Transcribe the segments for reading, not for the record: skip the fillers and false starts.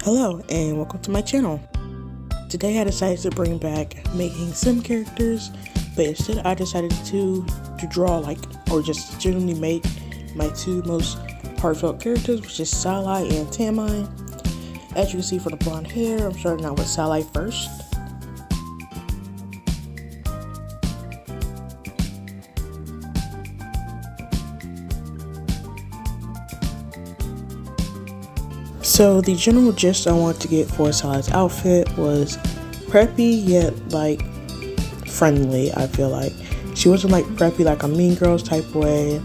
Hello and welcome to my channel. Today I decided to bring back making sim characters, but instead I decided to draw or just generally make my two most heartfelt characters, which is Sal-I and Tam-I. As you can see from the blonde hair, I'm starting out with Sal-I first. So the general gist I wanted to get for Sali's outfit was preppy yet friendly. I feel like she wasn't preppy like a Mean Girls type way.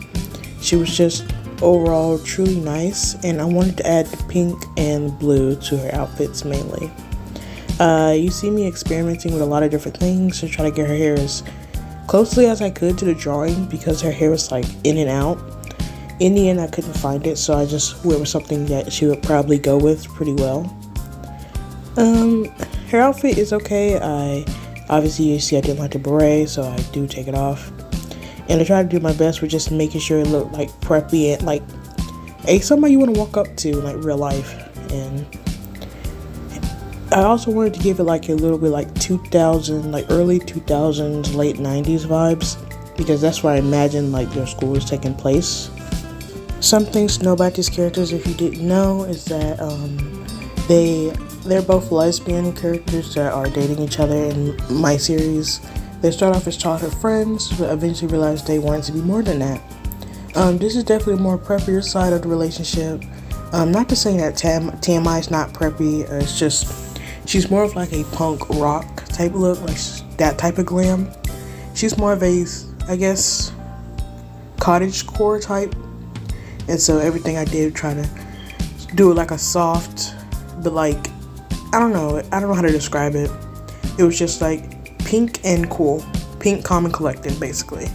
She was just overall truly nice, and I wanted to add the pink and blue to her outfits mainly. You see me experimenting with a lot of different things to try to get her hair as closely as I could to the drawing because her hair was in and out. In the end, I couldn't find it, so I just went with something that she would probably go with pretty well. Her outfit is okay. Obviously you see I didn't like the beret, so I do take it off. And I try to do my best with just making sure it looked preppy and somebody you want to walk up to in real life. And I also wanted to give it a little bit 2000, early 2000s, late 90s vibes, because that's where I imagine their school is taking place. Some things to know about these characters, if you didn't know, is that they're both lesbian characters that are dating each other in my series. They start off as childhood friends, but eventually realize they wanted to be more than that. This is definitely a more preppier side of the relationship. Not to say that Tam-I is not preppy, it's just she's more of a punk rock type look, that type of glam. She's more of a, I guess, cottagecore type. And so everything I did try to do it a soft, but I don't know how to describe it. It was just pink and cool. Pink, calm, and collected, basically.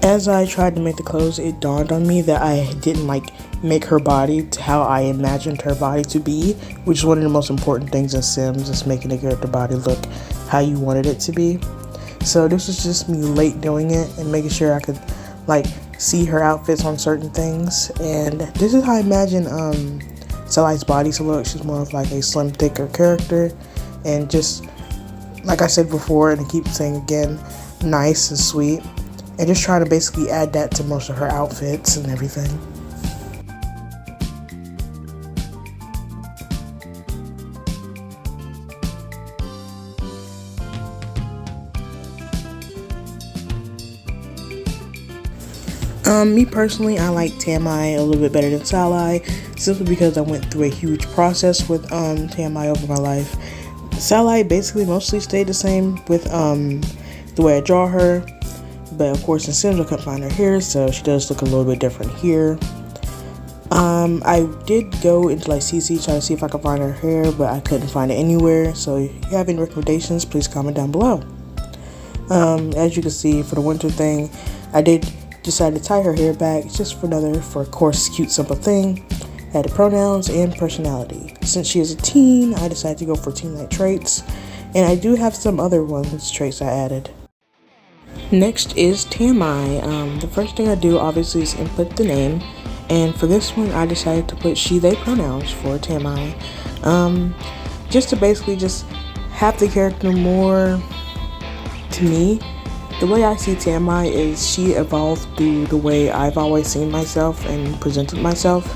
As I tried to make the clothes, it dawned on me that I didn't make her body to how I imagined her body to be, which is one of the most important things in Sims, is making the character body look how you wanted it to be. So this was just me late doing it and making sure I could see her outfits on certain things. And this is how I imagine Sali's body to look. She's more of a slim, thicker character, and just like I said before, and I keep saying again, nice and sweet. And just try to basically add that to most of her outfits and everything. Me personally, I like Tam-I a little bit better than Sal-I, simply because I went through a huge process with Tam-I over my life. Sal-I basically mostly stayed the same with the way I draw her. But of course in Sims I couldn't find her hair, so she does look a little bit different here. I did go into CC trying to see if I could find her hair, but I couldn't find it anywhere. So if you have any recommendations, please comment down below. As you can see, for the winter thing, I did decide to tie her hair back just for of course, cute simple thing. Added pronouns and personality. Since she is a teen, I decided to go for teen-like traits, and I do have some other traits I added. Next is Tam-I. The first thing I do obviously is input the name, and for this one I decided to put she/they pronouns for Tam-I, just to basically just have the character more to me. The way I see Tam-I is she evolved through the way I've always seen myself and presented myself.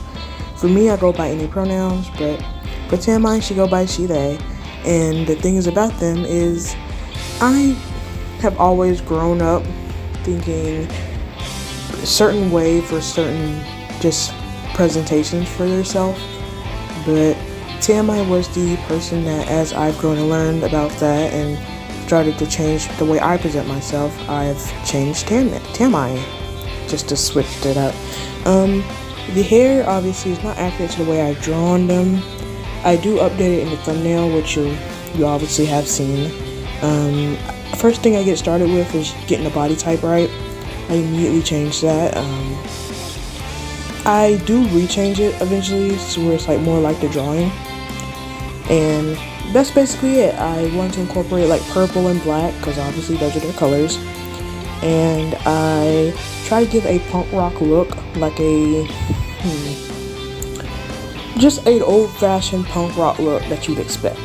For me, I go by any pronouns, but for Tam-I, she go by she/they, and the thing is about them is I have always grown up thinking a certain way for certain just presentations for yourself, but Tam-I was the person that, as I've grown and learned about that and started to change the way I present myself, I've changed Tam-I just to switch it up. The hair obviously is not accurate to the way I've drawn them. I do update it in the thumbnail, which you'll you obviously have seen. First thing I get started with is getting the body type right. I immediately change that. I do rechange it eventually to where it's like more like the drawing, and that's basically it. I want to incorporate like purple and black because obviously those are their colors, and I try to give a punk rock look, like a just an old-fashioned punk rock look that you'd expect.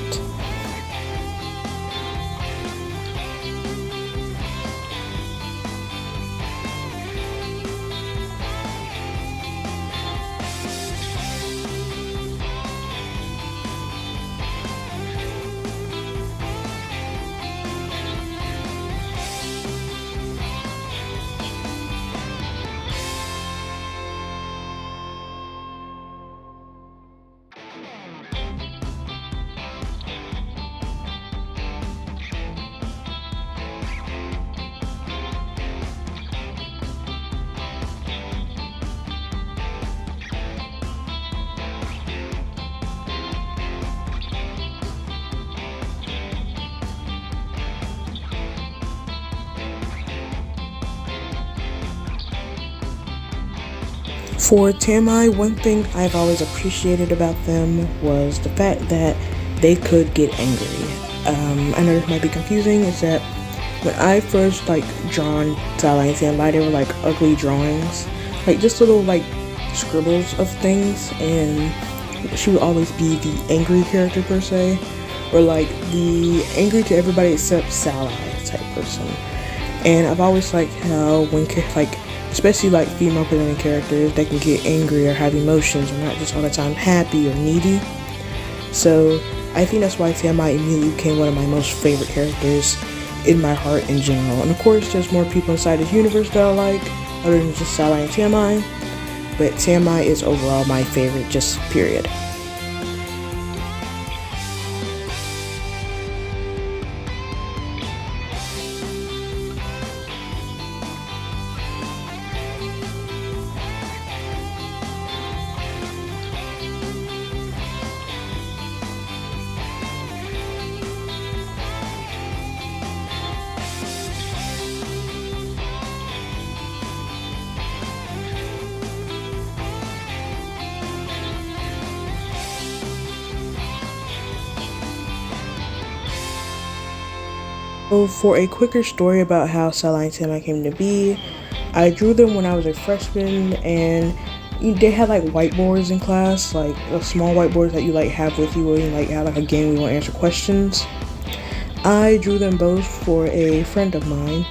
For Tam-I, one thing I've always appreciated about them was the fact that they could get angry. I know this might be confusing, is that when I first drawn Sal-I and Tam-I, they were like ugly drawings, like just little like scribbles of things, and she would always be the angry character per se, or like the angry to everybody except Sal-I type person. And I've always liked how when especially like female presenting characters, they can get angry or have emotions or not just all the time happy or needy. So I think that's why Tam-I immediately became one of my most favorite characters in my heart in general. And of course there's more people inside this universe that I like other than just Sal-I and Tam-I, but Tam-I is overall my favorite, just period. So for a quicker story about how Sal-I and Tam-I came to be, I drew them when I was a freshman, and they had like whiteboards in class, like small whiteboards that you like have with you when you like have like a game where you want to answer questions. I drew them both for a friend of mine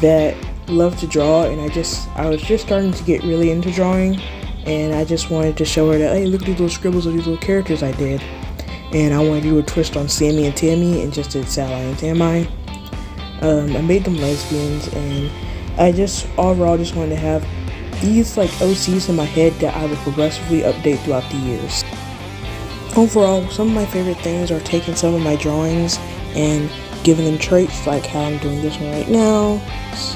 that loved to draw, and I was just starting to get really into drawing, and I just wanted to show her that, hey, look at these little scribbles of these little characters I did. And I wanted to do a twist on Sammy and Tammy and just did Sal-I and Tam-I. I made them lesbians, and I overall just wanted to have these like OCs in my head that I would progressively update throughout the years. Overall, some of my favorite things are taking some of my drawings and giving them traits, like how I'm doing this one right now,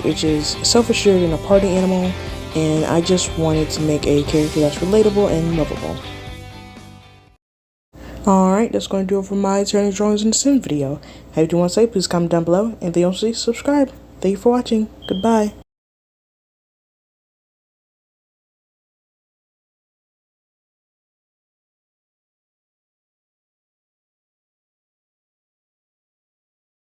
which is self-assured and a party animal, and I just wanted to make a character that's relatable and lovable. Alright, that's going to do it for my turning drawings in the sim video. If you want to say, please comment down below, and if you don't see, subscribe. Thank you for watching. Goodbye.